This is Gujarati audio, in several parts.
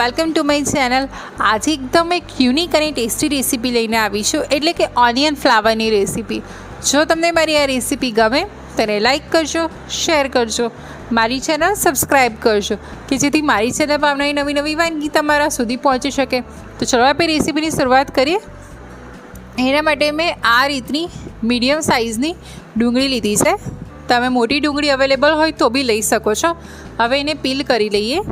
Welcome to my channel. આજે એકદમ એક યુનિક અને ટેસ્ટી રેસીપી લઈને આવીશું, એટલે કે ઓનિયન ફ્લાવરની રેસીપી। જો તમને મારી આ રેસીપી ગમે તેને લાઈક કરજો, શેર કરજો, મારી ચેનલ સબસ્ક્રાઈબ કરજો કે જેથી મારી ચેનલ પર આવનારી નવી નવી વાનગી તમારા સુધી પહોંચી શકે। તો ચલો આપણે રેસીપીની શરૂઆત કરીએ। એના માટે મેં આ રીતની મીડિયમ સાઇઝની ડુંગળી લીધી છે। તમે મોટી ડુંગળી અવેલેબલ હોય તો બી લઈ શકો છો। હવે એને પીલ કરી લઈએ।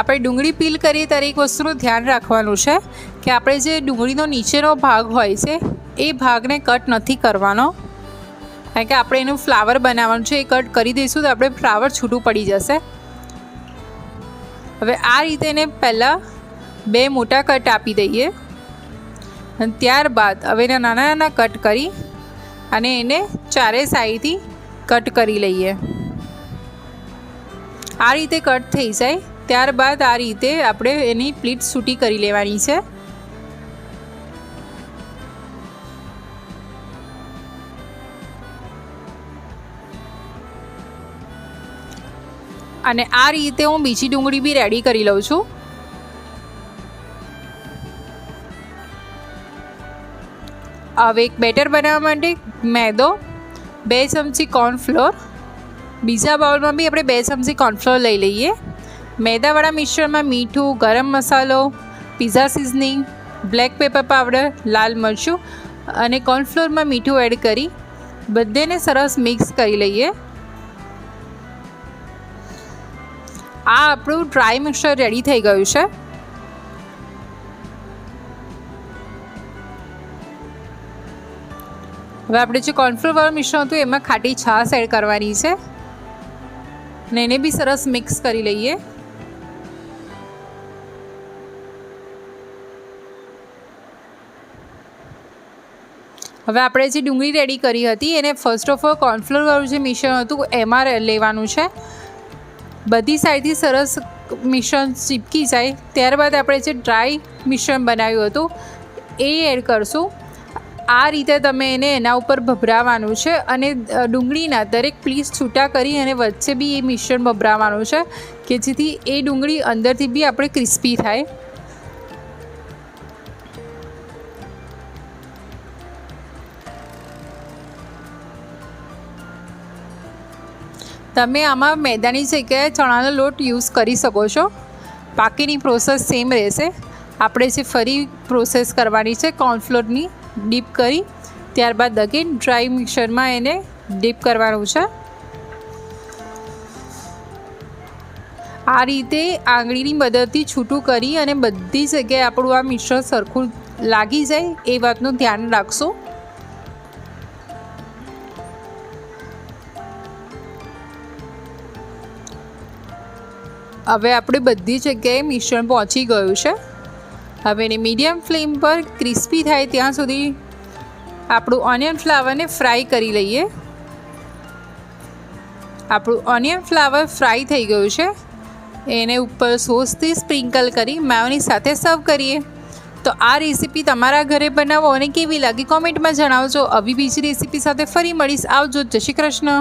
આપણે ડુંગળી પીલ કરીએ ત્યારે એક વસ્તુનું ધ્યાન રાખવાનું છે કે આપણે જે ડુંગળીનો નીચેનો ભાગ હોય છે એ ભાગને કટ નથી કરવાનો, કારણ કે આપણે એનું ફ્લાવર બનાવવાનું છે। એ કટ કરી દઈશું તો આપણે ફ્લાવર છૂટું પડી જશે। હવે આ રીતે એને પહેલાં બે મોટા કટ આપી દઈએ અને ત્યારબાદ હવે એના નાના નાના કટ કરી અને એને ચારે સાઈડથી કટ કરી લઈએ। આ રીતે કટ થઈ જાય ત્યારબાદ આ રીતે આપણે એની પ્લીટ છૂટી કરી લેવાની છે। અને આ રીતે હું બીજી ડુંગળી બી રેડી કરી લઉં છું। હવે એક બેટર બનાવવા માટે મેદો, 2 ચમચી કોર્નફ્લોર, બીજા બાઉલમાં બી આપણે 2 ચમચી કોર્નફ્લોર લઈ લઈએ। मैदावाળા મિશ્રણમાં મીઠું, ગરમ મસાલો, pizza seasoning, black pepper powder, લાલ મરચું અને કોર્નફ્લોરમાં મીઠું એડ કરી બધાને સરસ મિક્સ કરી લઈએ। આ આપણું ડ્રાય મિક્સર રેડી થઈ ગયું છે। હવે આપણે જે કોર્નફ્લોરવાળું મિશ્રણ હતું એમાં ખાટી છાશ એડ કરવાની છે અને એને બી સરસ મિક્સ કરી લઈએ। હવે આપણે જે ડુંગળી રેડી કરી હતી એને ફર્સ્ટ ઓફ ઓલ કોર્નફ્લોરવાળું જે મિશ્રણ હતું એમાં લેવાનું છે। બધી સાઈડથી સરસ મિશ્રણ ચીપકી જાય ત્યારબાદ આપણે જે ડ્રાય મિશ્રણ બનાવ્યું હતું એ એડ કરશું। આ રીતે તમે એને એના ઉપર ભભરાવવાનું છે અને ડુંગળીના દરેક પીસ છૂટા કરી અને વચ્ચે બી એ મિશ્રણ ભભરાવવાનું છે કે જેથી એ ડુંગળી અંદરથી બી આપણે ક્રિસ્પી થાય। તમે આમાં મેદાની જગ્યાએ ચણાનો લોટ યુઝ કરી શકો છો। બાકીની પ્રોસેસ સેમ રહેશે। આપણે જે ફરી પ્રોસેસ કરવાની છે કોર્નફ્લોરની ડીપ કરી ત્યારબાદ અગેન ડ્રાય મિક્સરમાં એને ડીપ કરવાનું છે। આ રીતે આંગળીની મદદથી છૂટું કરી અને બધી જગ્યાએ આપણું આ મિશ્રણ સરખું લાગી જાય એ વાતનું ધ્યાન રાખશો। હવે આપણે બધી જગ્યાએ મિશ્રણ પહોંચી ગયું છે। હવે એને મીડિયમ ફ્લેમ પર ક્રિસ્પી થાય ત્યાં સુધી આપણું ઓનિયન ફ્લાવરને ફ્રાય કરી લઈએ। આપણું ઓનિયન ફ્લાવર ફ્રાય થઈ ગયું છે। એને ઉપર સોસથી સ્પ્રિંકલ કરી મેયોનીઝ સાથે સર્વ કરીએ। તો આ રેસીપી તમારા ઘરે બનાવો અને કેવી લાગી કોમેન્ટમાં જણાવજો। આવી બીજી રેસીપી સાથે ફરી મળીશ। આવજો। જય શ્રી કૃષ્ણ।